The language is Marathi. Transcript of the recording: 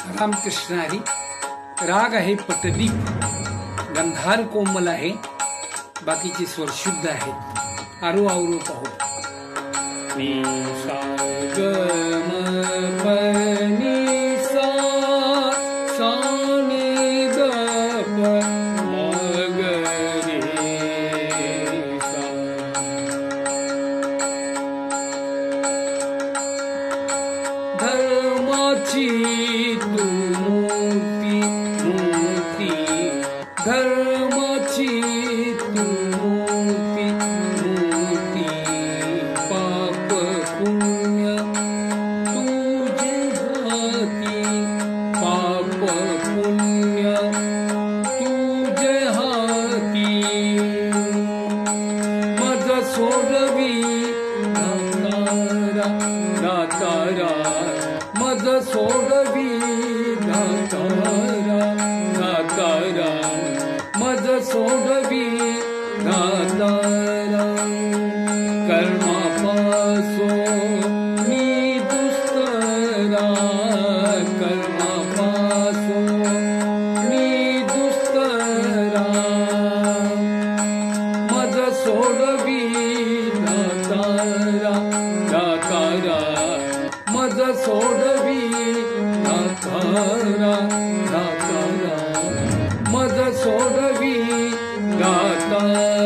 रामकृष्ण हरी. राग आहे पटदीप, गंधार कोमल आहे, बाकीचे स्वर शुद्ध आहेत. आरू आवरू पाहू. नी सा ग म प नी सा सा नी ग प म ग रे सा. धर्माची तू मूर्ती मूर्ती, धर्माची तू मूर्ती मूर्ती, पाप पुण्य तुझे हाती, पाप पुण्य तुझे हाती. मज सोडवी दातारा दातारा, मज सोडवी दातारा दातारा, मज सोडवी दातारा. कर्मापासो मी दुस्तरा, कर्मापासो मी दुस्तरा, मज सोडवी दातारा दातारा, मज सोडवी दातारा दातारा, मज सोडवी दातारा.